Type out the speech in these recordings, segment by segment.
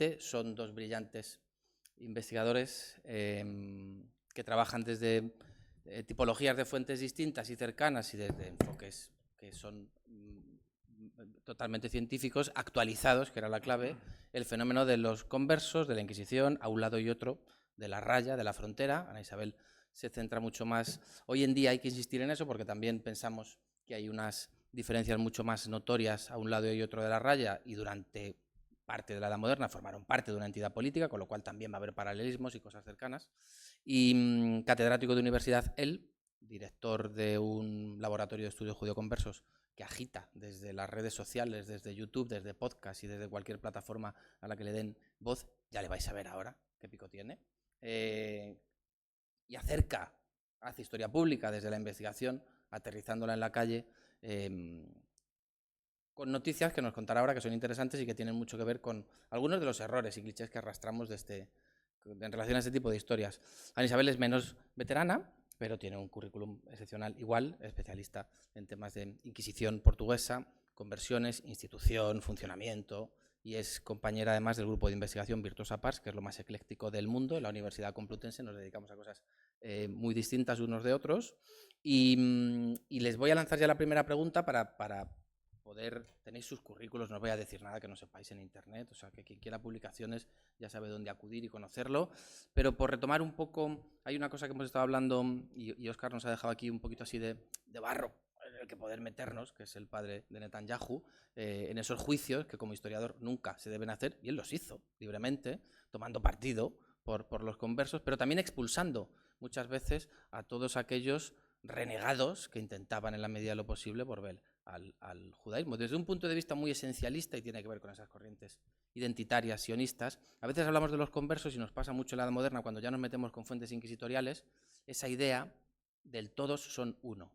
básicamente son dos brillantes investigadores que trabajan desde tipologías de fuentes distintas y cercanas y desde enfoques que son totalmente científicos, actualizados, que era la clave, el fenómeno de los conversos, de la Inquisición, a un lado y otro, de la raya, de la frontera. Ana Isabel se centra mucho más. Hoy en día hay que insistir en eso porque también pensamos que hay unas diferencias mucho más notorias a un lado y otro de la raya, y durante parte de la Edad Moderna formaron parte de una entidad política, con lo cual también va a haber paralelismos y cosas cercanas. Y catedrático de universidad, él, director de un laboratorio de estudios judeoconversos que agita desde las redes sociales, desde YouTube, desde podcast y desde cualquier plataforma a la que le den voz. Ya le vais a ver ahora qué pico tiene. Y acerca, hace historia pública desde la investigación, aterrizándola en la calle, con noticias que nos contará ahora que son interesantes y que tienen mucho que ver con algunos de los errores y clichés que arrastramos en relación a este tipo de historias. Ana Isabel es menos veterana, pero tiene un currículum excepcional, igual, especialista en temas de Inquisición portuguesa, conversiones, institución, funcionamiento, y es compañera además del grupo de investigación Virtuosa Pars, que es lo más ecléctico del mundo. En la Universidad Complutense nos dedicamos a cosas muy distintas unos de otros. Y les voy a lanzar ya la primera pregunta para poder, tenéis sus currículos, no os voy a decir nada que no sepáis en internet, o sea que quien quiera publicaciones ya sabe dónde acudir y conocerlo, pero por retomar un poco, hay una cosa que hemos estado hablando y Óscar nos ha dejado aquí un poquito así de barro en el que poder meternos, que es el padre de Netanyahu, en esos juicios que como historiador nunca se deben hacer, y él los hizo libremente, tomando partido por los conversos, pero también expulsando muchas veces a todos aquellos renegados que intentaban en la medida de lo posible volver al judaísmo. Desde un punto de vista muy esencialista, y tiene que ver con esas corrientes identitarias, sionistas, a veces hablamos de los conversos y nos pasa mucho en la Edad Moderna cuando ya nos metemos con fuentes inquisitoriales, esa idea del todos son uno.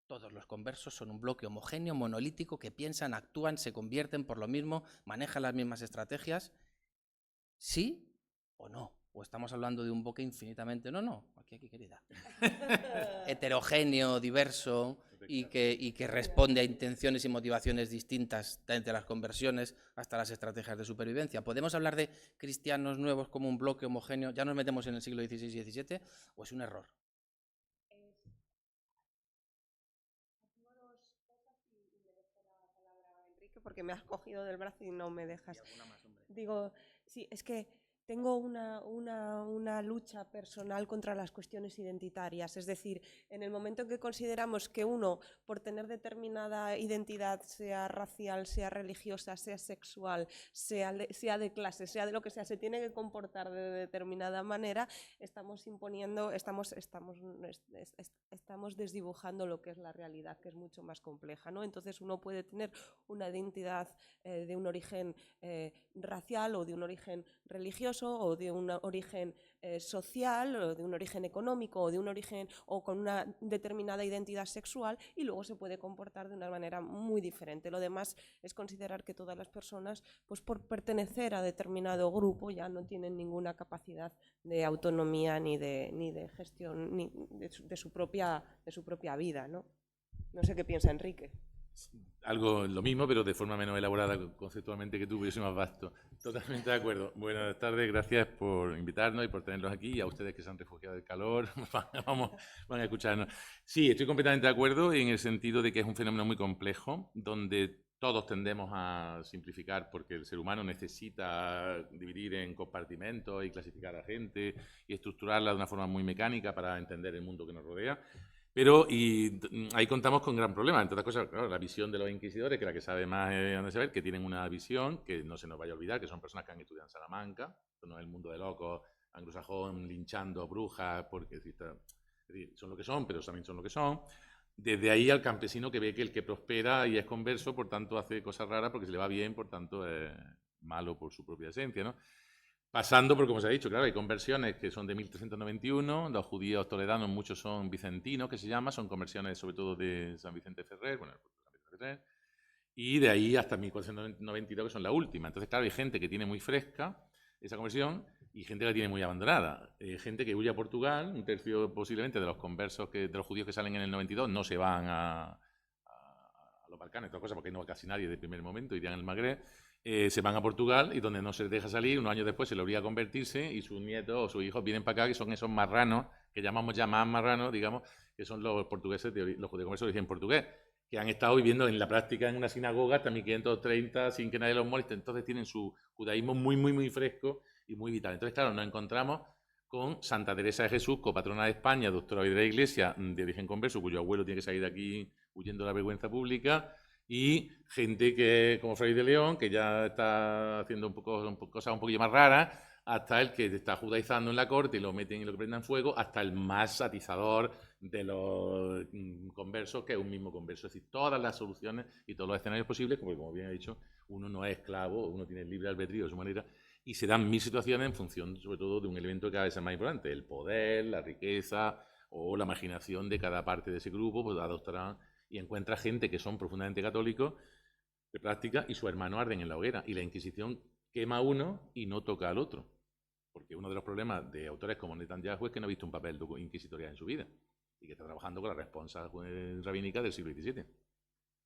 Todos los conversos son un bloque homogéneo, monolítico, que piensan, actúan, se convierten por lo mismo, manejan las mismas estrategias. ¿Sí o no? ¿O estamos hablando de un bloque infinitamente? No, aquí querida. Heterogéneo, diverso y que responde a intenciones y motivaciones distintas desde las conversiones hasta las estrategias de supervivencia. ¿Podemos hablar de cristianos nuevos como un bloque homogéneo? ¿Ya nos metemos en el siglo XVI y XVII o es un error? Porque me has cogido del brazo y no me dejas. Digo, sí, es que tengo una lucha personal contra las cuestiones identitarias. Es decir, en el momento en que consideramos que uno, por tener determinada identidad, sea racial, sea religiosa, sea sexual, sea de clase, sea de lo que sea, se tiene que comportar de determinada manera, estamos imponiendo, estamos desdibujando lo que es la realidad, que es mucho más compleja, ¿no? Entonces uno puede tener una identidad de un origen racial o de un origen religioso o de un origen social o de un origen económico o de un origen o con una determinada identidad sexual, y luego se puede comportar de una manera muy diferente. Lo demás es considerar que todas las personas, pues por pertenecer a determinado grupo, ya no tienen ninguna capacidad de autonomía ni de gestión ni de su propia vida, ¿no? No sé qué piensa Enrique. Algo lo mismo, pero de forma menos elaborada conceptualmente que tú, porque yo soy más vasto. Totalmente de acuerdo. Buenas tardes, gracias por invitarnos y por tenerlos aquí, y a ustedes que se han refugiado del calor, van a escucharnos. Sí, estoy completamente de acuerdo en el sentido de que es un fenómeno muy complejo, donde todos tendemos a simplificar porque el ser humano necesita dividir en compartimentos y clasificar a gente y estructurarla de una forma muy mecánica para entender el mundo que nos rodea. Pero ahí contamos con un gran problema. Entre otras cosas, claro, la visión de los inquisidores, que la que sabe más es Ana Isabel, que tienen una visión que no se nos vaya a olvidar, que son personas que han estudiado en Salamanca. Esto no es el mundo de locos anglosajón linchando brujas, porque son lo que son, pero también son lo que son. Desde ahí al campesino que ve que el que prospera y es converso, por tanto hace cosas raras porque se le va bien, por tanto es malo por su propia esencia, ¿no? Pasando por, como se ha dicho, claro, hay conversiones que son de 1391, los judíos toledanos, muchos son vicentinos, que se llama, son conversiones sobre todo de San Vicente Ferrer, bueno, San Vicente Ferrer, y de ahí hasta 1492, que son la última. Entonces, claro, hay gente que tiene muy fresca esa conversión y gente que la tiene muy abandonada. Gente que huye a Portugal, un tercio posiblemente de los conversos, de los judíos que salen en el 92, no se van a los Balcanes, todas cosas, porque no va casi nadie de primer momento, irían al Magreb. se van a Portugal y donde no se les deja salir, unos años después se le obliga a convertirse y sus nietos o sus hijos vienen para acá, que son esos marranos, que llamamos ya más marranos, digamos, que son los portugueses, los judíos conversos de origen portugués, que han estado viviendo en la práctica en una sinagoga hasta 1530 sin que nadie los moleste. Entonces tienen su judaísmo muy, muy, muy fresco y muy vital. Entonces, claro, nos encontramos con Santa Teresa de Jesús, copatrona de España, doctora de la Iglesia, de origen converso, cuyo abuelo tiene que salir de aquí huyendo de la vergüenza pública, y gente que, como Fray de León, que ya está haciendo cosas un poquillo más raras, hasta el que está judaizando en la corte y lo meten y lo prendan fuego, hasta el más atizador de los conversos, que es un mismo converso. Es decir, todas las soluciones y todos los escenarios posibles, como bien he dicho, uno no es esclavo, uno tiene libre albedrío de su manera, y se dan mil situaciones en función, sobre todo, de un elemento que cada vez es más importante, el poder, la riqueza o la imaginación de cada parte de ese grupo, pues adoptarán y encuentra gente que son profundamente católicos de práctica y sus hermanos arden en la hoguera. Y la Inquisición quema a uno y no toca al otro. Porque uno de los problemas de autores como Netanyahu es que no ha visto un papel inquisitorial en su vida y que está trabajando con la responsa rabínica del siglo XVII.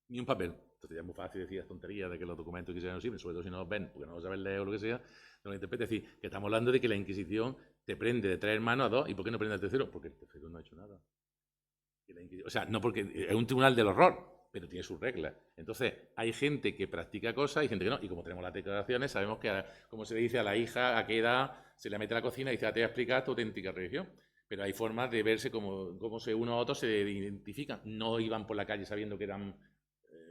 Ni un papel. Entonces ya es muy fácil decir las tonterías de que los documentos inquisitoriales no sirven, sobre todo si no los ven, porque no los saben leer o lo que sea, no lo interpreta. Es decir, que estamos hablando de que la Inquisición te prende de 3 hermanos a 2. ¿Y por qué no prende al tercero? Porque el tercero no ha hecho nada. O sea, no porque es un tribunal del horror, pero tiene sus reglas. Entonces, hay gente que practica cosas y gente que no. Y como tenemos las declaraciones, sabemos que, como se le dice a la hija, a qué edad se le mete a la cocina y dice, te voy a explicar tu auténtica religión. Pero hay formas de verse como uno a otro se identifican. No iban por la calle sabiendo que eran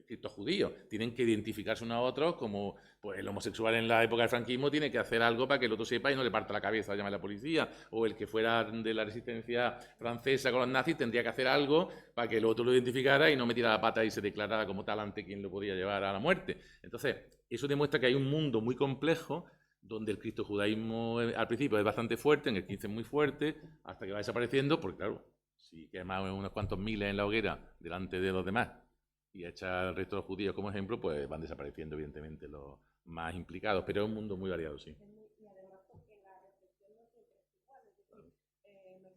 cristos judíos. Tienen que identificarse unos a otros como pues, el homosexual en la época del franquismo tiene que hacer algo para que el otro sepa y no le parta la cabeza a llamar a la policía. O el que fuera de la resistencia francesa con los nazis tendría que hacer algo para que el otro lo identificara y no metiera la pata y se declarara como tal ante quien lo podía llevar a la muerte. Entonces, eso demuestra que hay un mundo muy complejo donde el cristojudaísmo al principio es bastante fuerte, en el 15 es muy fuerte, hasta que va desapareciendo, porque claro, si queman unos cuantos miles en la hoguera delante de los demás y echar al resto de los judíos como ejemplo, pues van desapareciendo evidentemente los más implicados, pero es un mundo muy variado, sí. Y además porque la represión no siempre es igual, es decir, nosotros tenemos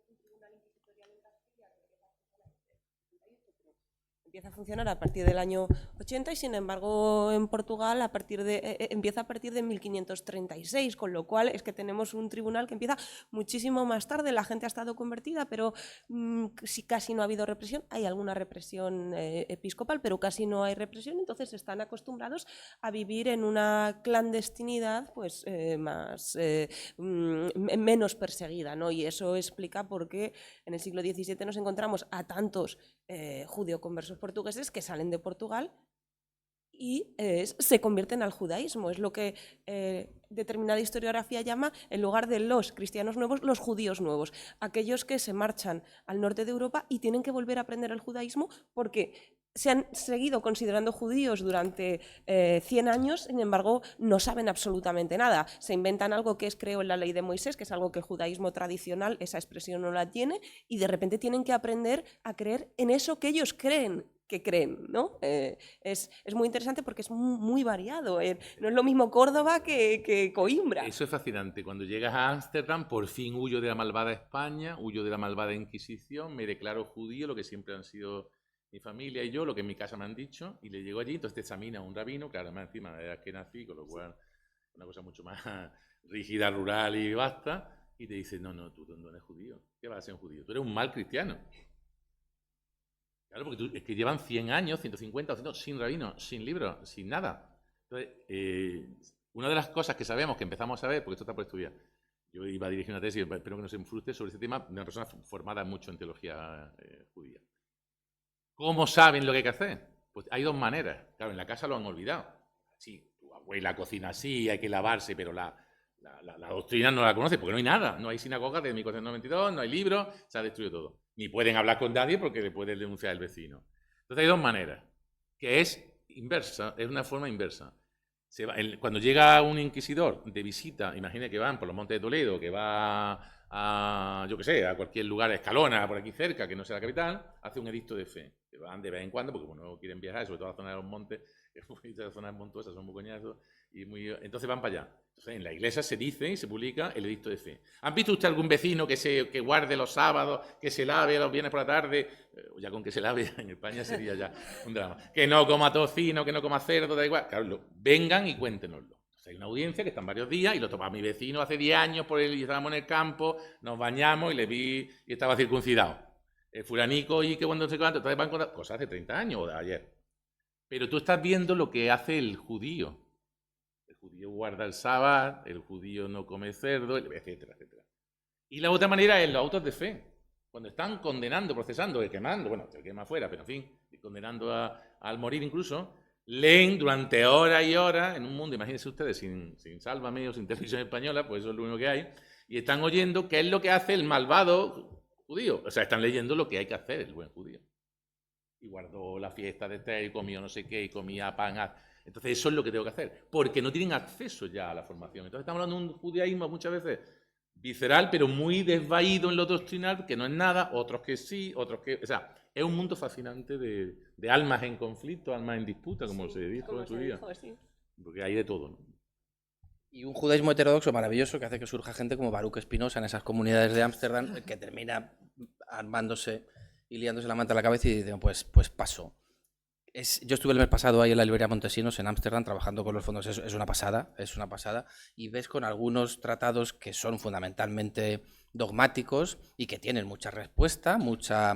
un tribunal inquisitorial en Castilla que empieza a funcionar a partir del año 80 y sin embargo en Portugal empieza a partir de 1536, con lo cual es que tenemos un tribunal que empieza muchísimo más tarde. La gente ha estado convertida, pero casi no ha habido represión. Hay alguna represión episcopal, pero casi no hay represión, entonces están acostumbrados a vivir en una clandestinidad pues menos perseguida, ¿no? Y eso explica por qué en el siglo XVII nos encontramos a tantos judío-conversos portugueses que salen de Portugal y se convierten al judaísmo. Es lo que determinada historiografía llama, en lugar de los cristianos nuevos, los judíos nuevos. Aquellos que se marchan al norte de Europa y tienen que volver a aprender el judaísmo porque se han seguido considerando judíos durante 100 años, sin embargo, no saben absolutamente nada. Se inventan algo que es, creo, en la ley de Moisés, que es algo que el judaísmo tradicional, esa expresión no la tiene, y de repente tienen que aprender a creer en eso que ellos creen que creen, ¿no? Es muy interesante porque es muy variado. No es lo mismo Córdoba que Coimbra. Eso es fascinante. Cuando llegas a Ámsterdam, por fin huyo de la malvada España, huyo de la malvada Inquisición, me declaro judío, lo que siempre han sido mi familia y yo, lo que en mi casa me han dicho, y le llego allí, entonces te examina un rabino, claro, además encima de que nací, con lo cual una cosa mucho más rígida, rural y basta, y te dice, no, tú no eres judío. ¿Qué vas a ser un judío? Tú eres un mal cristiano. Claro, porque es que llevan 100 años, 150 o 100 sin rabino, sin libros, sin nada. Entonces, una de las cosas que sabemos, que empezamos a ver, porque esto está por estudiar, yo iba a dirigir una tesis, espero que no se me frustre, sobre este tema, de una persona formada mucho en teología judía. ¿Cómo saben lo que hay que hacer? Pues hay dos maneras. Claro, en la casa lo han olvidado. Sí, tu abuela cocina así, hay que lavarse, pero la doctrina no la conoce porque no hay nada. No hay sinagoga desde 1492, no hay libros, se ha destruido todo. Ni pueden hablar con nadie porque le puede denunciar el vecino. Entonces hay dos maneras, que es inversa, es una forma inversa. Cuando llega un inquisidor de visita, imagina que van por los Montes de Toledo, que va a, yo qué sé, a cualquier lugar, a Escalona, por aquí cerca, que no sea la capital, hace un edicto de fe. Que van de vez en cuando, porque como no quieren viajar, sobre todo a la zona de los montes, Estas zonas montuosas son muy coñazos. Entonces van para allá. Entonces, en la iglesia se dice y se publica el edicto de fe. ¿Han visto usted algún vecino que guarde los sábados, que se lave los viernes por la tarde? Ya con que se lave en España sería ya un drama. Que no coma tocino, que no coma cerdo, da igual. Claro, vengan y cuéntenoslo. Hay una audiencia que están varios días y lo toma mi vecino hace 10 años y estábamos en el campo, nos bañamos y le vi y estaba circuncidado. El fulanico y que cuando no sé cuánto, entonces van con cosas hace 30 años o de ayer. Pero tú estás viendo lo que hace el judío. El judío guarda el sábado, el judío no come cerdo, etcétera, etcétera. Y la otra manera es los autos de fe. Cuando están condenando, procesando, quemando, bueno, se quema afuera, pero en fin, condenando al morir incluso, leen durante horas y horas, en un mundo, imagínense ustedes, sin Sálvame o sin Televisión Española, pues eso es lo único que hay, y están oyendo qué es lo que hace el malvado judío. O sea, están leyendo lo que hay que hacer el buen judío. Y guardó la fiesta de Esther y comió no sé qué, y comía pan. Entonces eso es lo que tengo que hacer, porque no tienen acceso ya a la formación. Entonces estamos hablando de un judaísmo muchas veces visceral, pero muy desvaído en lo doctrinal, que no es nada, otros que sí, otros que... O sea, es un mundo fascinante de almas en conflicto, almas en disputa, como se dijo en su día. Sí. Porque hay de todo, ¿no? Y un judaísmo heterodoxo maravilloso que hace que surja gente como Baruch Spinoza en esas comunidades de Ámsterdam, que termina armándose y liándose la manta a la cabeza y diciendo, pues paso. Yo estuve el mes pasado ahí en la librería Montesinos, en Ámsterdam, trabajando con los fondos. Es una pasada, y ves con algunos tratados que son fundamentalmente dogmáticos y que tienen mucha respuesta, mucha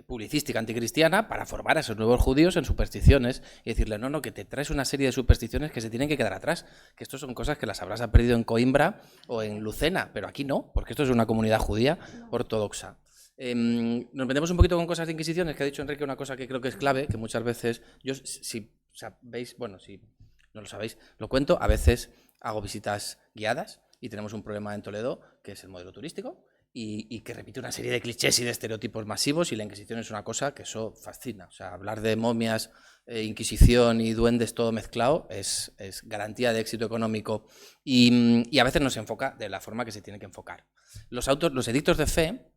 publicística anticristiana para formar a esos nuevos judíos en supersticiones y decirle, no, que te traes una serie de supersticiones que se tienen que quedar atrás, que esto son cosas que las habrás aprendido en Coimbra o en Lucena, pero aquí no, porque esto es una comunidad judía ortodoxa. Nos metemos un poquito con cosas de inquisiciones, que ha dicho Enrique una cosa que creo que es clave, que muchas veces, yo si sabéis, bueno, si no lo sabéis, lo cuento, a veces hago visitas guiadas y tenemos un problema en Toledo, que es el modelo turístico, y que repite una serie de clichés y de estereotipos masivos, y la Inquisición es una cosa que eso fascina. O sea, hablar de momias, Inquisición y duendes todo mezclado es garantía de éxito económico, y a veces no se enfoca de la forma que se tiene que enfocar. Los edictos de fe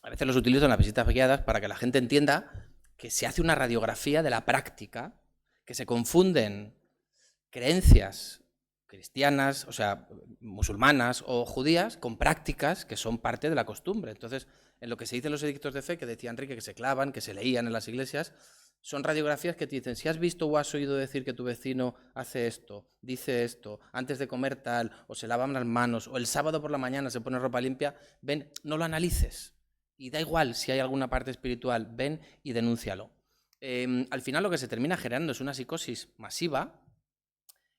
a veces los utilizo en las visitas guiadas para que la gente entienda que se hace una radiografía de la práctica, que se confunden creencias cristianas, o sea, musulmanas o judías, con prácticas que son parte de la costumbre. Entonces, en lo que se dice en los edictos de fe, que decía Enrique, que se clavan, que se leían en las iglesias, son radiografías que te dicen, si has visto o has oído decir que tu vecino hace esto, dice esto, antes de comer tal, o se lavan las manos, o el sábado por la mañana se pone ropa limpia, ven, no lo analices. Y da igual si hay alguna parte espiritual, ven y denúncialo. Al final lo que se termina generando es una psicosis masiva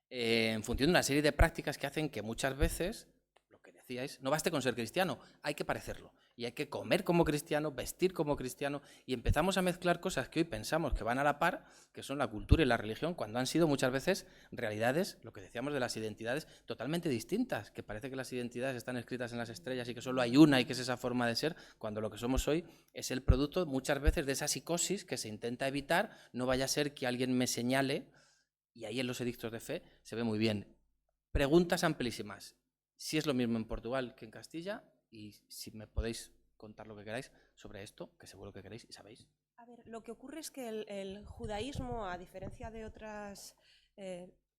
en función de una serie de prácticas que hacen que muchas veces, lo que decíais, no baste con ser cristiano, hay que parecerlo. Y hay que comer como cristiano, vestir como cristiano, y empezamos a mezclar cosas que hoy pensamos que van a la par, que son la cultura y la religión, cuando han sido muchas veces realidades, lo que decíamos de las identidades, totalmente distintas, que parece que las identidades están escritas en las estrellas y que solo hay una y que es esa forma de ser, cuando lo que somos hoy es el producto muchas veces de esa psicosis que se intenta evitar, no vaya a ser que alguien me señale, y ahí en los edictos de fe se ve muy bien. Preguntas amplísimas. Si es lo mismo en Portugal que en Castilla, y si me podéis contar lo que queráis sobre esto, que seguro que queréis y sabéis. A ver, lo que ocurre es que el judaísmo, a diferencia de otras...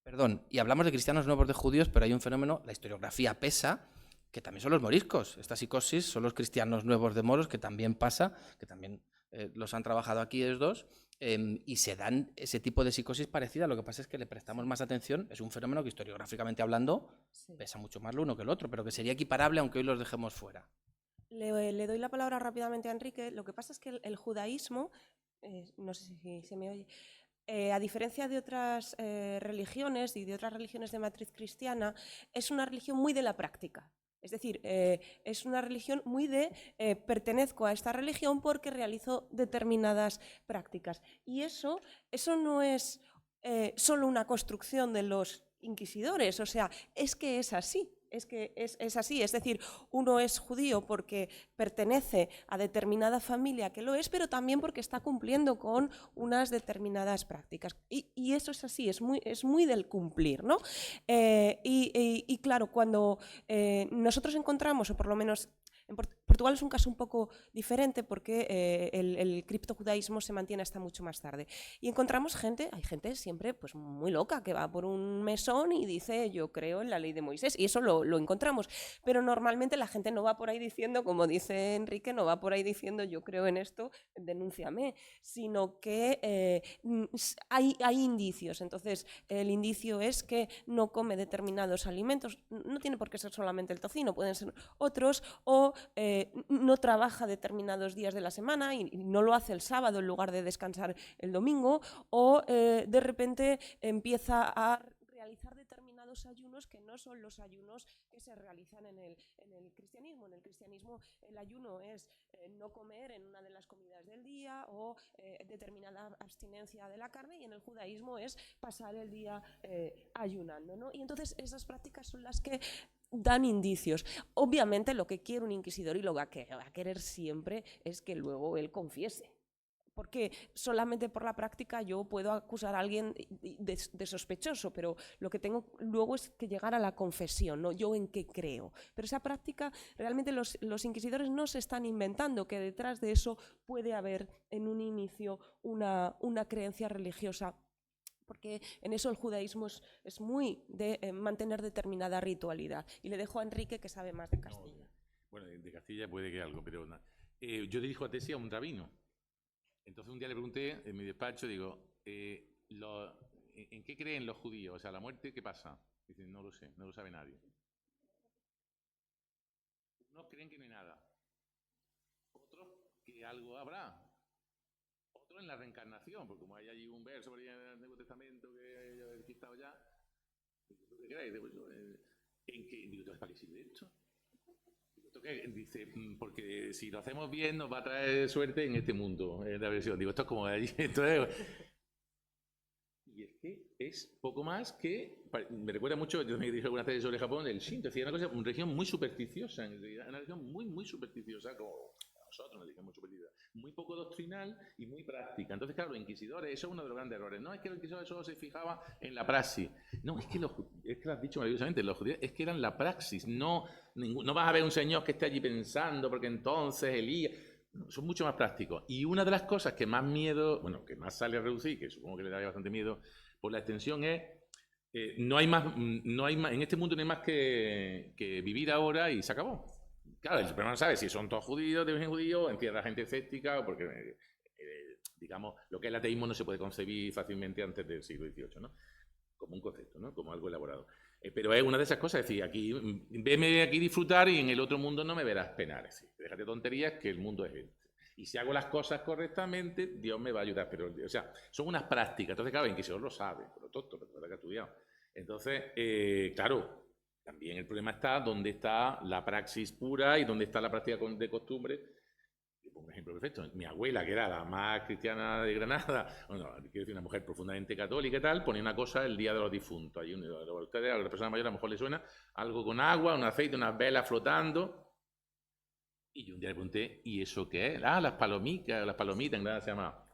Perdón, y hablamos de cristianos nuevos de judíos, pero hay un fenómeno, la historiografía pesa, que también son los moriscos. Esta psicosis son los cristianos nuevos de moros, que también pasa, que también los han trabajado aquí ellos dos, y se dan ese tipo de psicosis parecida. Lo que pasa es que le prestamos más atención. Es un fenómeno que historiográficamente hablando pesa mucho más lo uno que el otro, pero que sería equiparable aunque hoy los dejemos fuera. Le doy la palabra rápidamente a Enrique. Lo que pasa es que el judaísmo, no sé si se me oye, a diferencia de otras religiones y de otras religiones de matriz cristiana, es una religión muy de la práctica. Es decir, es una religión muy de pertenezco a esta religión porque realizo determinadas prácticas. Y eso no es solo una construcción de los inquisidores, o sea, es que es así. Es que es así, es decir, uno es judío porque pertenece a determinada familia que lo es, pero también porque está cumpliendo con unas determinadas prácticas. Y eso es así, es muy del cumplir, ¿no? Y claro, cuando nosotros encontramos, o por lo menos Portugal es un caso un poco diferente porque el criptojudaísmo se mantiene hasta mucho más tarde. Y encontramos hay gente siempre pues, muy loca que va por un mesón y dice yo creo en la ley de Moisés, y eso lo encontramos. Pero normalmente la gente no va por ahí diciendo, como dice Enrique, no va por ahí diciendo yo creo en esto, denúnciame, sino que hay indicios. Entonces, el indicio es que no come determinados alimentos, no tiene por qué ser solamente el tocino, pueden ser otros, o no trabaja determinados días de la semana y no lo hace el sábado en lugar de descansar el domingo, o de repente empieza a realizar determinados ayunos que no son los ayunos que se realizan en el cristianismo. En el cristianismo el ayuno es no comer en una de las comidas del día o determinada abstinencia de la carne, y en el judaísmo es pasar el día ayunando, ¿no? Y entonces esas prácticas son las que dan indicios. Obviamente lo que quiere un inquisidor y lo que va a querer siempre es que luego él confiese. Porque solamente por la práctica yo puedo acusar a alguien de sospechoso, pero lo que tengo luego es que llegar a la confesión, ¿no? Yo en qué creo. Pero esa práctica, realmente los inquisidores no se están inventando, que detrás de eso puede haber en un inicio una creencia religiosa, porque en eso el judaísmo es muy de mantener determinada ritualidad. Y le dejo a Enrique, que sabe más de Castilla. No, bueno, de Castilla puede que algo, pero yo dirijo a tesis a un rabino. Entonces un día le pregunté en mi despacho, digo, ¿en qué creen los judíos? O sea, la muerte, ¿qué pasa? Dicen, no lo sé, no lo sabe nadie. Unos creen que no hay nada, otros que algo habrá, otros en la reencarnación, porque como hay allí un verso por ahí en el Nuevo Testamento que yo he quitado ya, ¿tú qué creéis? ¿En qué? Digo, ¿para qué sirve esto? Dice, porque si lo hacemos bien nos va a traer suerte en este mundo, en la versión. Digo, esto es como de allí. Y es que es poco más que, me recuerda mucho, yo me dije alguna vez sobre Japón, el Shinto, es decir, una región muy supersticiosa, en realidad, una región muy supersticiosa, como nosotros, nos digamos supersticiosa, muy poco doctrinal y muy práctica. Entonces, claro, los inquisidores, eso es uno de los grandes errores. No es que los inquisidores solo se fijaban en la praxis. No, es que lo has dicho maravillosamente, los judíos es que eran la praxis. No vas a ver un señor que esté allí pensando, porque entonces Elías... Son mucho más prácticos. Y una de las cosas que más miedo, bueno, que más sale a reducir, que supongo que le daría bastante miedo por la extensión, es no hay más, en este mundo no hay más que vivir ahora y se acabó. Claro, el problema no sabe si son todos judíos, de origen judío, encierra gente escéptica, porque, digamos, lo que es el ateísmo no se puede concebir fácilmente antes del siglo XVIII, ¿no? Como un concepto, ¿no? Como algo elaborado. Pero es una de esas cosas, es decir, veme aquí disfrutar y en el otro mundo no me verás penar. Es decir, déjate tonterías que el mundo es este. Y si hago las cosas correctamente, Dios me va a ayudar. Pero, o sea, son unas prácticas. Entonces, claro, el inquisidor lo sabe, pero tonto, pero que ha estudiado. Entonces, claro, también el problema está dónde está la praxis pura y dónde está la práctica de costumbre. Yo pongo un ejemplo perfecto. Mi abuela, que era la más cristiana de Granada, bueno, quiero decir, una mujer profundamente católica y tal, ponía una cosa el Día de los Difuntos. Hay ustedes, a la persona mayor a lo mejor le suena algo con agua, un aceite, unas velas flotando. Y yo un día le pregunté, ¿y eso qué es? Ah, las palomitas en Granada se llama.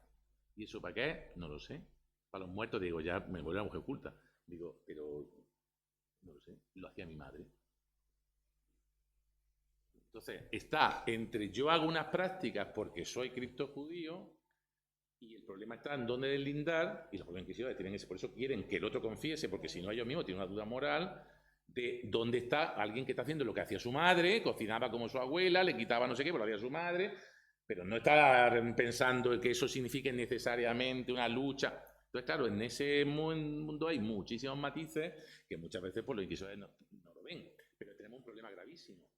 ¿Y eso para qué? No lo sé. Para los muertos, digo, ya me vuelve la mujer culta. Digo, pero no lo sé, lo hacía mi madre. Entonces, está entre yo hago unas prácticas porque soy criptojudío y el problema está en dónde deslindar, y los propios inquisidores tienen ese, por eso quieren que el otro confiese, porque si no ellos mismos tienen una duda moral de dónde está alguien que está haciendo lo que hacía su madre, cocinaba como su abuela, le quitaba no sé qué, pero lo hacía su madre, pero no está pensando que eso signifique necesariamente una lucha. Entonces, claro, en ese mundo hay muchísimos matices que muchas veces por los inquisidores no lo ven, pero tenemos un problema gravísimo,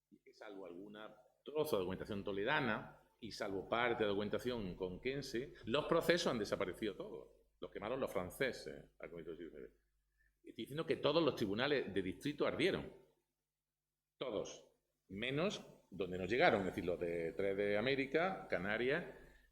y que salvo alguna trozo de documentación toledana y salvo parte de documentación conquense, los procesos han desaparecido todos. Los quemaron los franceses al comienzo del siglo XIX. Estoy diciendo que todos los tribunales de distrito ardieron. Todos. Menos donde nos llegaron, es decir, los de 3 de América, Canarias,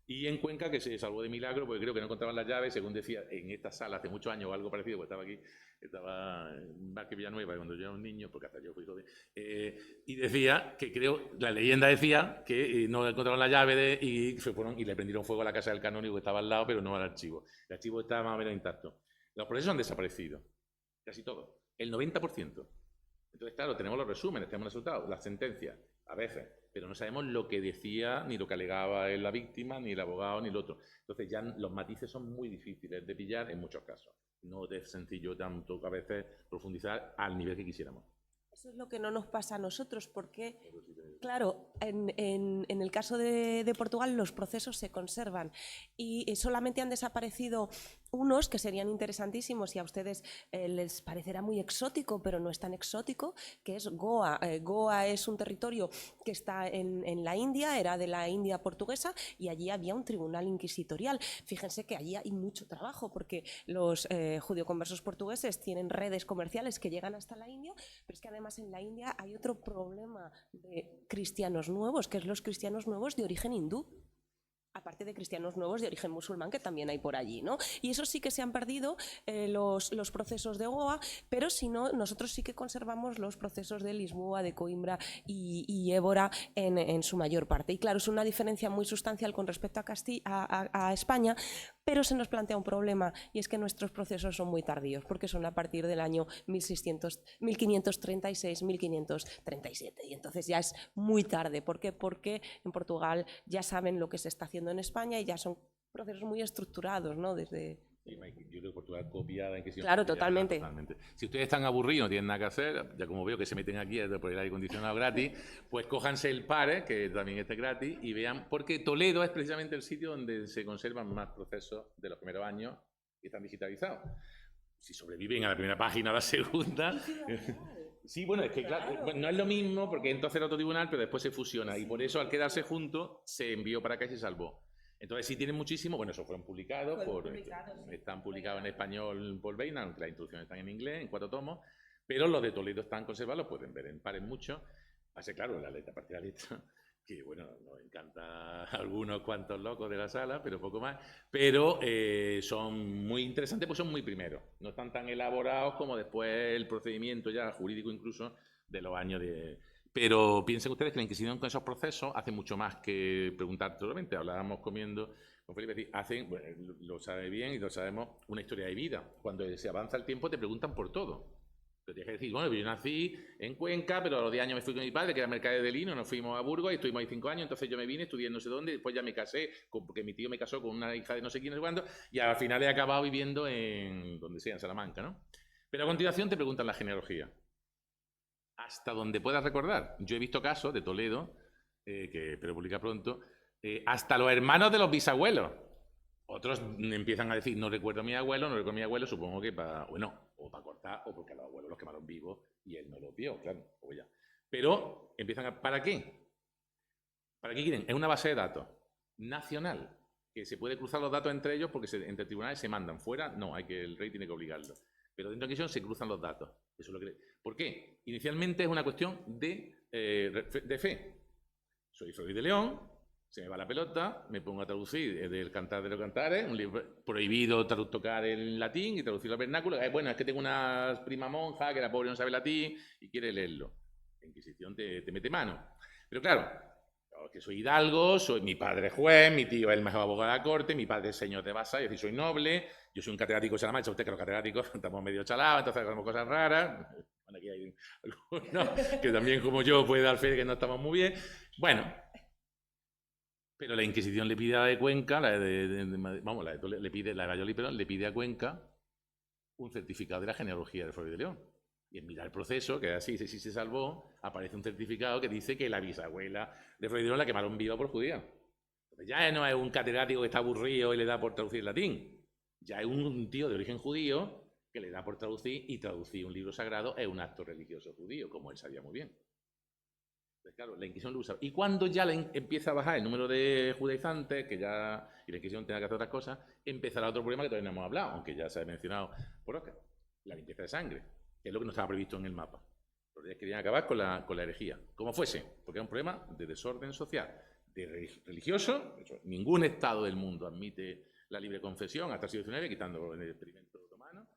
y en Cuenca, que se salvó de milagro, porque creo que no encontraban las llaves, según decía, en esta sala hace muchos años o algo parecido, porque estaba en Vázquez Villanueva cuando yo era un niño, porque hasta yo fui joven, y decía que creo, la leyenda decía que no encontraron la llave y se fueron y le prendieron fuego a la casa del canónigo que estaba al lado, pero no al archivo. El archivo estaba más o menos intacto. Los procesos han desaparecido, casi todos, el 90%. Entonces, claro, tenemos los resúmenes, tenemos los resultados, las sentencias, a veces, pero no sabemos lo que decía, ni lo que alegaba la víctima, ni el abogado, ni el otro. Entonces ya los matices son muy difíciles de pillar en muchos casos. No es sencillo tanto a veces profundizar al nivel que quisiéramos. Eso es lo que no nos pasa a nosotros, porque, claro, en el caso de Portugal los procesos se conservan y solamente han desaparecido unos que serían interesantísimos y a ustedes les parecerá muy exótico, pero no es tan exótico, que es Goa. Goa es un territorio que está en la India, era de la India portuguesa, y allí había un tribunal inquisitorial. Fíjense que allí hay mucho trabajo, porque los judeoconversos portugueses tienen redes comerciales que llegan hasta la India, pero es que además en la India hay otro problema de cristianos nuevos, que es los cristianos nuevos de origen hindú, aparte de cristianos nuevos de origen musulmán, que también hay por allí, ¿no? Y eso sí que se han perdido los procesos de Goa, pero si no, nosotros sí que conservamos los procesos de Lisboa, de Coimbra y Évora en su mayor parte. Y claro, es una diferencia muy sustancial con respecto a España, pero se nos plantea un problema, y es que nuestros procesos son muy tardíos, porque son a partir del año 1536, 1537, y entonces ya es muy tarde. ¿Por qué? Porque en Portugal ya saben lo que se está haciendo en España y ya son procesos muy estructurados, ¿no? Desde... Yo creo que Portugal copia la Inquisición. Claro, totalmente. Si ustedes están aburridos, no tienen nada que hacer, ya como veo que se meten aquí por el aire acondicionado gratis, pues cójanse el PARE, que también está gratis, y vean, porque Toledo es precisamente el sitio donde se conservan más procesos de los primeros años que están digitalizados. Si sobreviven a la primera página, a la segunda... Sí, bueno, es que claro, no es lo mismo, porque entonces era otro tribunal, pero después se fusiona, y por eso al quedarse juntos se envió para acá y se salvó. Entonces sí tienen muchísimo, bueno, eso fueron publicados, están publicados en español por Beina, aunque las instrucciones están en inglés, en 4 tomos, pero los de Toledo están conservados, pueden ver en PARES mucho. Así claro, la letra, aparte de la letra, que bueno, nos encanta a algunos cuantos locos de la sala, pero poco más, pero son muy interesantes porque son muy primeros, no están tan elaborados como después el procedimiento ya jurídico incluso de los años de... Pero piensen ustedes que la Inquisición con esos procesos hace mucho más que preguntar totalmente. Hablábamos comiendo con Felipe, hacen, bueno, lo sabe bien y lo sabemos, una historia de vida. Cuando se avanza el tiempo te preguntan por todo. Pero tienes que decir, bueno, yo nací en Cuenca, pero a los 10 años me fui con mi padre, que era mercader de lino, nos fuimos a Burgos y estuvimos ahí 5 años, entonces yo me vine, estudié no sé dónde, después ya me casé, porque mi tío me casó con una hija de no sé quién, no sé cuándo, y al final he acabado viviendo en donde sea, en Salamanca, ¿no? Pero a continuación te preguntan la genealogía. Hasta donde puedas recordar. Yo he visto casos de Toledo, que espero publicar pronto, hasta los hermanos de los bisabuelos. Otros empiezan a decir, no recuerdo a mi abuelo, supongo que para, bueno, o para cortar, o porque a los abuelos los quemaron vivos y él no los vio, claro, o ya. Pero empiezan a, ¿para qué? ¿Para qué quieren? Es una base de datos nacional, que se puede cruzar los datos entre ellos porque entre tribunales se mandan. Fuera, no, el rey tiene que obligarlo. Pero dentro de Inquisición se cruzan los datos. Eso es lo que... ¿Por qué? Inicialmente es una cuestión de fe. Soy Froilán de León, se me va la pelota, me pongo a traducir del Cantar de los Cantares, un libro prohibido tocar en latín y traducirlo al vernáculo. Bueno, es que tengo una prima monja que la pobre no sabe latín y quiere leerlo. La Inquisición te mete mano. Pero claro, que soy hidalgo, mi padre es juez, mi tío es el mejor abogado de la corte, mi padre es señor de Basa, es decir, soy noble, yo soy un catedrático de Salamanca, usted que los catedráticos estamos medio chalados, entonces hacemos cosas raras. Bueno, aquí hay algunos que también como yo puede dar fe de que no estamos muy bien. Bueno, pero la Inquisición le pide a la de Cuenca, la de Valladolid, perdón, le pide a Cuenca un certificado de la genealogía de Froilán de León. Y en mirar el proceso, que así sí se salvó, aparece un certificado que dice que la bisabuela de Froilán de León la quemaron viva por judía. Entonces ya no es un catedrático que está aburrido y le da por traducir latín. Ya es un tío de origen judío que le da por traducir, y traducir un libro sagrado es un acto religioso judío, como él sabía muy bien. Entonces, claro, la Inquisición lo usa. Y cuando ya empieza a bajar el número de judaizantes, y la Inquisición tenga que hacer otras cosas, empezará otro problema que todavía no hemos hablado, aunque ya se ha mencionado por Oscar: la limpieza de sangre, que es lo que no estaba previsto en el mapa. Los reyes querían acabar con la herejía, como fuese, porque era un problema de desorden social, de religioso. De hecho, ningún estado del mundo admite la libre confesión hasta el siglo XIX, quitando el experimento otomano.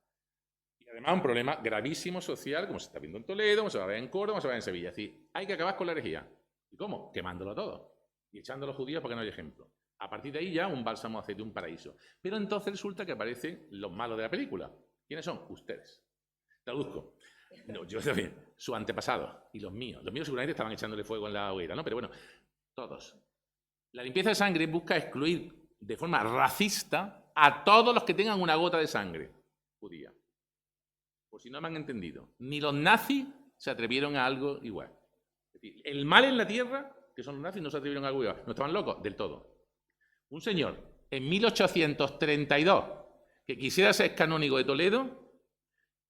Y además un problema gravísimo social, como se está viendo en Toledo, como se va a ver en Córdoba, como se va a ver en Sevilla. Es decir, hay que acabar con la herejía. ¿Y cómo? Quemándolo todo y echando a los judíos para que no haya ejemplo. A partir de ahí ya un bálsamo de aceite, un paraíso. Pero entonces resulta que aparecen los malos de la película. ¿Quiénes son? Ustedes. Traduzco. No, yo también. Sus antepasados y los míos. Los míos seguramente estaban echándole fuego en la hoguera, ¿no? Pero bueno, todos. La limpieza de sangre busca excluir de forma racista a todos los que tengan una gota de sangre judía. Por si no me han entendido. Ni los nazis se atrevieron a algo igual. Es decir, el mal en la tierra, que son los nazis, no se atrevieron a algo igual. ¿No estaban locos? Del todo. Un señor, en 1832, que quisiera ser canónigo de Toledo,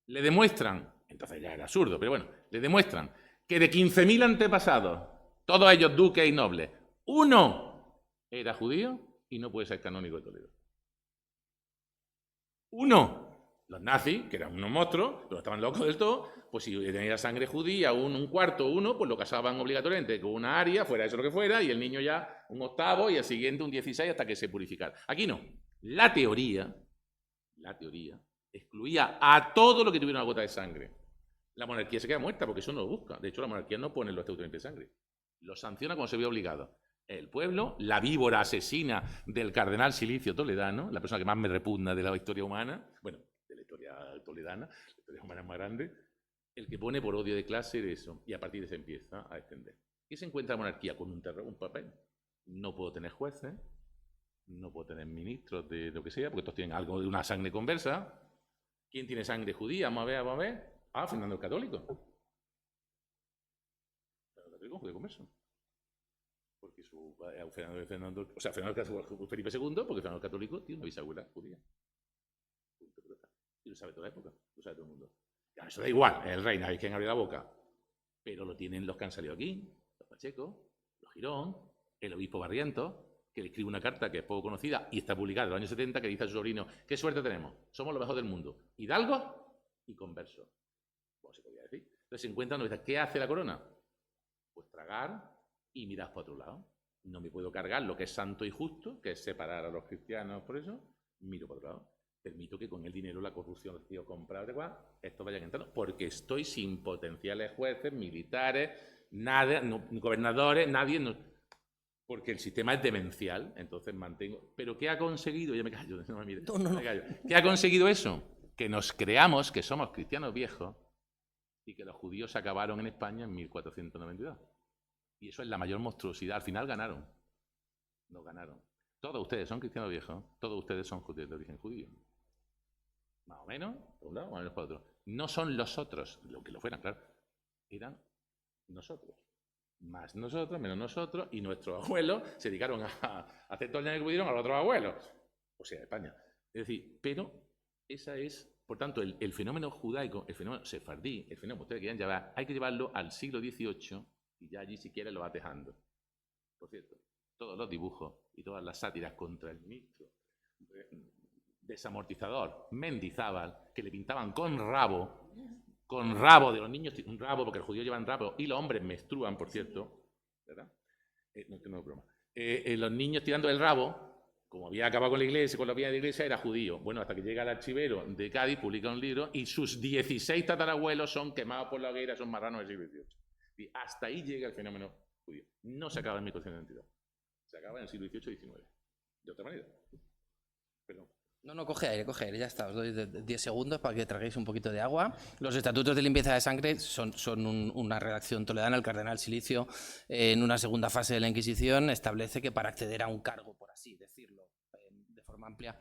le demuestran, entonces ya era absurdo, pero bueno, le demuestran que de 15.000 antepasados, todos ellos duques y nobles, uno era judío y no puede ser canónigo de Toledo. Uno. Los nazis, que eran unos monstruos, pero estaban locos del todo, pues si tenía sangre judía, un cuarto, uno, pues lo casaban obligatoriamente con una aria, fuera eso lo que fuera, y el niño ya un octavo, y el siguiente un 16 hasta que se purificara. Aquí no. La teoría excluía a todo lo que tuviera una gota de sangre. La monarquía se queda muerta porque eso no lo busca. De hecho, la monarquía no pone los estatutos de sangre. Lo sanciona como se ve obligado. El pueblo, la víbora asesina del cardenal Silicio Toledano, la persona que más me repugna de la historia humana, bueno, de la historia toledana, la historia humana es más grande, el que pone por odio de clase eso, y a partir de eso empieza a extender. ¿Qué se encuentra la monarquía? Con un papel. No puedo tener jueces, no puedo tener ministros de lo que sea, porque todos tienen algo de una sangre conversa. ¿Quién tiene sangre judía? Vamos a ver. Ah, Fernando el Católico. Fernando el Católico, judío converso. Porque Fernando Felipe II, porque Fernando el Católico tiene una bisabuela judía. Y lo sabe toda la época, lo sabe todo el mundo. Ya, eso da igual, el rey, nadie quien abre la boca. Pero lo tienen los que han salido aquí, los Pacheco, los Girón, el obispo Barrientos, que le escribe una carta que es poco conocida y está publicada en los años 70, que dice a su sobrino: qué suerte tenemos, somos los mejores del mundo, hidalgos y conversos. ¿Cómo se podría decir? Entonces se encuentran, ¿qué hace la corona? Pues tragar y mirar para otro lado. No me puedo cargar lo que es santo y justo, que es separar a los cristianos por eso, miro para otro lado. Permito que con el dinero, la corrupción, el tío comprado, esto vayan entrando, porque estoy sin potenciales jueces, militares, nada, no, gobernadores, nadie, no, porque el sistema es demencial, entonces mantengo. ¿Pero qué ha conseguido? Ya me callo, no me mire, no. Me callo. ¿Qué ha conseguido eso? Que nos creamos que somos cristianos viejos y que los judíos acabaron en España en 1492. Y eso es la mayor monstruosidad. Al final ganaron. No ganaron. Todos ustedes son cristianos viejos, todos ustedes son judíos de origen judío. Más o menos, por un lado, más o menos por otro. No son los otros, lo que lo fueran, claro. Eran nosotros. Más nosotros, menos nosotros, y nuestros abuelos se dedicaron a hacer todo el daño que pudieron a los otros abuelos. O sea, España. Es decir, pero esa es, por tanto, el fenómeno judaico, el fenómeno sefardí, el fenómeno que ustedes quieran llevar, hay que llevarlo al siglo XVIII y ya allí si quieren lo va tejando. Por cierto, todos los dibujos y todas las sátiras contra el ministro desamortizador Mendizábal, que le pintaban con rabo de los niños, un rabo, porque los judíos llevan rabo y los hombres menstruan, por cierto, ¿verdad? No es broma. Los niños tirando el rabo, como había acabado con la iglesia, con la vida de la iglesia, era judío. Bueno, hasta que llega el archivero de Cádiz, publica un libro y sus 16 tatarabuelos son quemados por la hoguera, son marranos del siglo XVIII. Y hasta ahí llega el fenómeno judío. No se acaba en 1492. Se acaba en el siglo XVIII y XIX. De otra manera. Perdón. No, coge aire, ya está. Os doy 10 segundos para que traguéis un poquito de agua. Los estatutos de limpieza de sangre son una redacción toledana. El cardenal Silicio, en una segunda fase de la Inquisición, establece que para acceder a un cargo, por así decirlo, de forma amplia,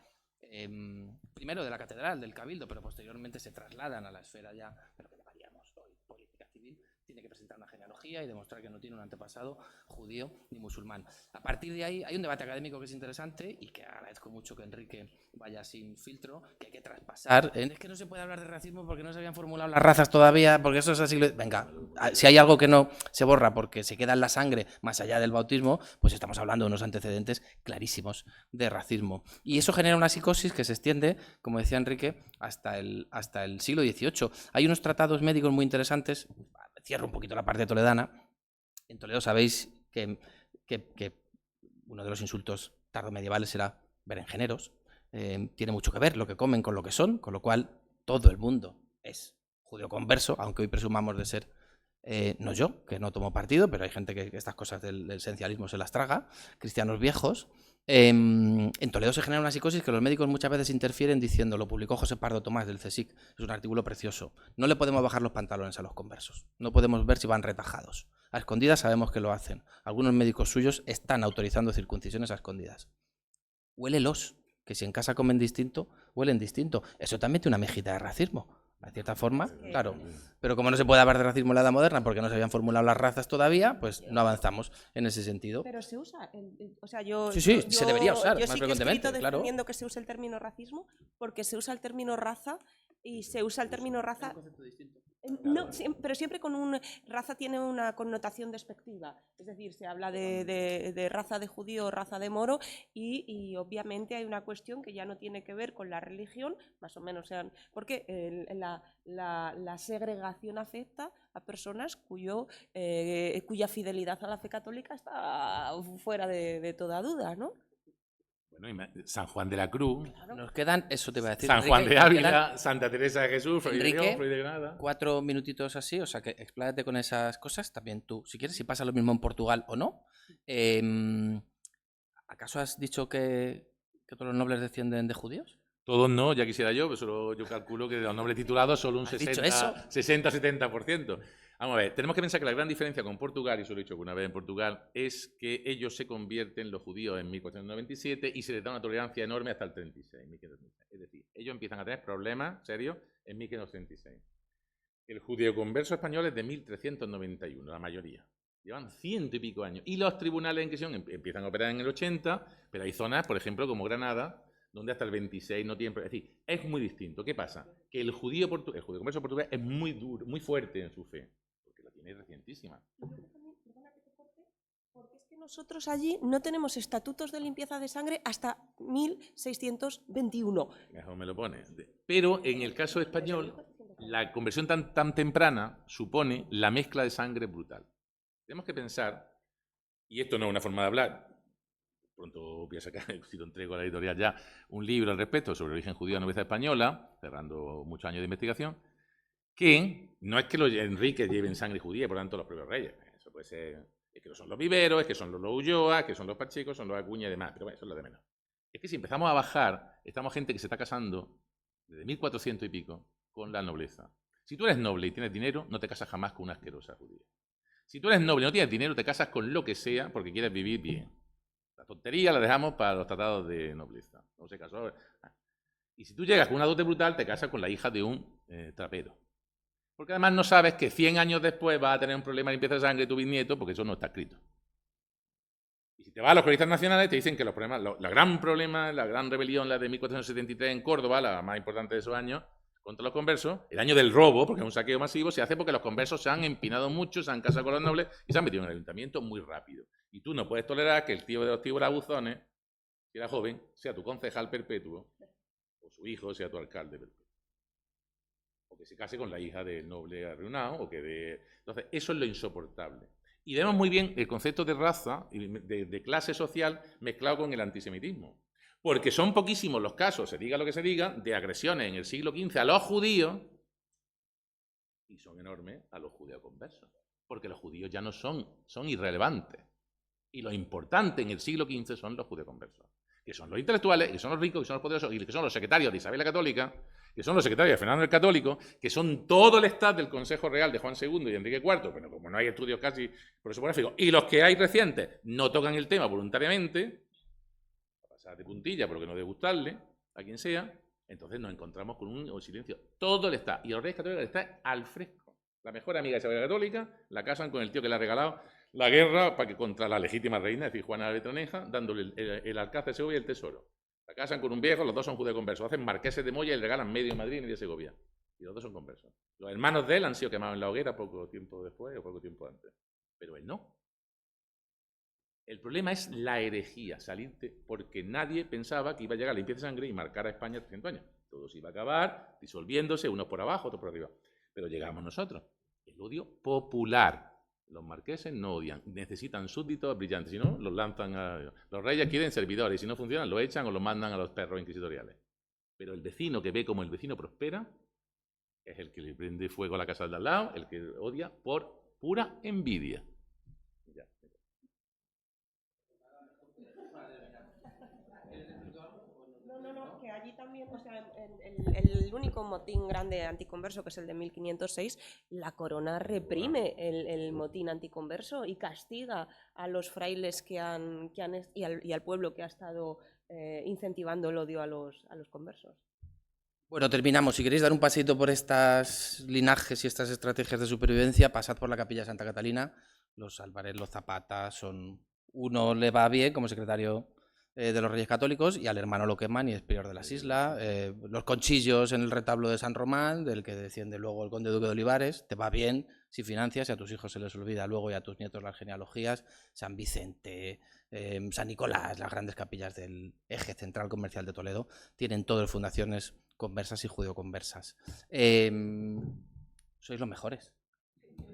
primero de la catedral, del cabildo, pero posteriormente se trasladan a la esfera ya, pero que llamaríamos hoy política civil, tiene que presentar una genealogía y demostrar que no tiene un antepasado judío ni musulmán. A partir de ahí hay un debate académico que es interesante y que agradezco mucho que Enrique vaya sin filtro, que hay que traspasar. Es que no se puede hablar de racismo porque no se habían formulado las razas todavía, porque eso es así. Venga, si hay algo que no se borra porque se queda en la sangre más allá del bautismo, pues estamos hablando de unos antecedentes clarísimos de racismo. Y eso genera una psicosis que se extiende, como decía Enrique, hasta el siglo XVIII. Hay unos tratados médicos muy interesantes. Cierro un poquito la parte toledana. En Toledo sabéis que uno de los insultos tardomedievales era berenjeneros. Tiene mucho que ver lo que comen con lo que son, con lo cual todo el mundo es judío converso, aunque hoy presumamos de ser, no yo, que no tomo partido, pero hay gente que estas cosas del esencialismo se las traga, cristianos viejos, En Toledo se genera una psicosis que los médicos muchas veces interfieren diciendo, lo publicó José Pardo Tomás del CSIC, es un artículo precioso, no le podemos bajar los pantalones a los conversos, no podemos ver si van retajados. A escondidas sabemos que lo hacen. Algunos médicos suyos están autorizando circuncisiones a escondidas. Huélelos, que si en casa comen distinto, huelen distinto. Eso también tiene una mejita de racismo. De cierta forma, claro. Pero como no se puede hablar de racismo en la Edad Moderna porque no se habían formulado las razas todavía, pues no avanzamos en ese sentido. Pero se usa, o sea, yo... Sí, se debería usar yo más sí que he frecuentemente, escrito claro. defendiendo que se use el término racismo porque se usa el término raza y se usa el término raza... No, pero siempre con un... Raza tiene una connotación despectiva, es decir, se habla de raza de judío o raza de moro y obviamente hay una cuestión que ya no tiene que ver con la religión, más o menos, porque la segregación afecta a personas cuya fidelidad a la fe católica está fuera de toda duda, ¿no? Bueno, San Juan de la Cruz, Nos quedan, eso te iba a decir, San Juan Enrique, de nos Ávila, quedan, Santa Teresa de Jesús, Fray de Enrique, León, Fray de Granada. 4 minutitos así, o sea que expláyate con esas cosas, también tú, si quieres, si pasa lo mismo en Portugal o no. ¿Acaso has dicho que todos los nobles descienden de judíos? Todos no, ya quisiera yo, pero solo yo calculo que de los nobles titulados solo un ¿Has dicho eso? 60-70%. Vamos a ver, tenemos que pensar que la gran diferencia con Portugal, y eso lo he dicho alguna vez en Portugal, es que ellos se convierten, los judíos, en 1497 y se les da una tolerancia enorme hasta el 36, 1536. Es decir, ellos empiezan a tener problemas serios en 1536. El judío converso español es de 1391, la mayoría. Llevan 100 y pico años. Y los tribunales de Inquisición empiezan a operar en el 80, pero hay zonas, por ejemplo, como Granada, donde hasta el 26 no tienen... Es decir, es muy distinto. ¿Qué pasa? Que el judío converso portugués es muy duro, muy fuerte en su fe, porque la tiene recientísima. Porque es que nosotros allí no tenemos estatutos de limpieza de sangre hasta 1621. Mejor me lo pone. Pero en el caso español, la conversión tan temprana supone la mezcla de sangre brutal. Tenemos que pensar, y esto no es una forma de hablar, pronto voy a sacar, si lo entrego a la editorial ya, un libro al respecto sobre el origen judío de la nobleza española, cerrando muchos años de investigación, que no es que los Enriques lleven sangre judía, por lo tanto los propios reyes. Eso puede ser, es que no son los Viveros, es que son los Ulloa, que son los Pachecos, son los Acuña y demás, pero bueno, eso es lo de menos. Es que si empezamos a bajar, estamos gente que se está casando desde 1400 y pico con la nobleza. Si tú eres noble y tienes dinero, no te casas jamás con una asquerosa judía. Si tú eres noble y no tienes dinero, te casas con lo que sea porque quieres vivir bien. La tontería la dejamos para los tratados de nobleza. No se casó. Y si tú llegas con una dote brutal, te casas con la hija de un trapero. Porque además no sabes que 100 años después vas a tener un problema de limpieza de sangre tu bisnieto, porque eso no está escrito. Y si te vas a los cronistas nacionales, te dicen que los problemas, la gran rebelión, la de 1473 en Córdoba, la más importante de esos años, contra los conversos, el año del robo, porque es un saqueo masivo, se hace porque los conversos se han empinado mucho, se han casado con los nobles y se han metido en el ayuntamiento muy rápido. Y tú no puedes tolerar que el tío de los tiburabuzones, si era joven, sea tu concejal perpetuo, o su hijo sea tu alcalde perpetuo. O que se case con la hija del noble arruinado, o que de... Entonces, eso es lo insoportable. Y vemos muy bien el concepto de raza, de clase social, mezclado con el antisemitismo. Porque son poquísimos los casos, se diga lo que se diga, de agresiones en el siglo XV a los judíos, y son enormes a los judíos conversos. Porque los judíos ya no son irrelevantes. Y lo importante en el siglo XV son los judíos conversos. Que son los intelectuales, que son los ricos, que son los poderosos, y que son los secretarios de Isabel la Católica, que son los secretarios de Fernando el Católico, que son todo el staff del Consejo Real de Juan II y Enrique IV, pero como no hay estudios casi prosopográficos, y los que hay recientes no tocan el tema voluntariamente, de puntilla, por lo que no debe gustarle a quien sea, entonces nos encontramos con un silencio. Todo le está, y los reyes católicos le está al fresco. La mejor amiga de Isabel la Católica la casan con el tío que le ha regalado la guerra para que contra la legítima reina, es decir, Juana de Bertraneja, dándole el alcázar de Segovia y el tesoro. La casan con un viejo, los dos son judíos conversos, hacen marqueses de Moya y le regalan medio Madrid y medio Segovia. Y los dos son conversos. Los hermanos de él han sido quemados en la hoguera poco tiempo después o poco tiempo antes. Pero él no. El problema es la herejía, salirte, porque nadie pensaba que iba a llegar la limpieza de sangre y marcar a España 300 años. Todo se iba a acabar disolviéndose, unos por abajo, otros por arriba. Pero llegamos nosotros. El odio popular. Los marqueses no odian, necesitan súbditos brillantes, si no, los lanzan a... Los reyes quieren servidores, y si no funcionan, lo echan o los mandan a los perros inquisitoriales. Pero el vecino que ve como el vecino prospera es el que le prende fuego a la casa de al lado, el que odia por pura envidia. Ya. allí también, o sea, el único motín grande anticonverso, que es el de 1506, la corona reprime el motín anticonverso y castiga a los frailes y al pueblo que ha estado incentivando el odio a los conversos. Bueno, terminamos. Si queréis dar un paseito por estas linajes y estas estrategias de supervivencia, pasad por la Capilla de Santa Catalina. Los Álvarez, los Zapata uno le va bien como secretario de los Reyes Católicos y al hermano lo queman y es prior de las islas. Los Conchillos en el retablo de San Román, del que desciende luego el conde duque de Olivares. Te va bien si financias y a tus hijos se les olvida luego y a tus nietos las genealogías. San Vicente, San Nicolás, las grandes capillas del eje central comercial de Toledo tienen todas fundaciones conversas y judeoconversas. Sois los mejores.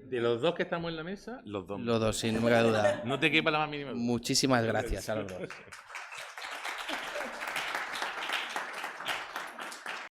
De los dos que estamos en la mesa, los dos. Los dos, sin ninguna duda. No te quepa la más mínima duda. Muchísimas gracias a los dos.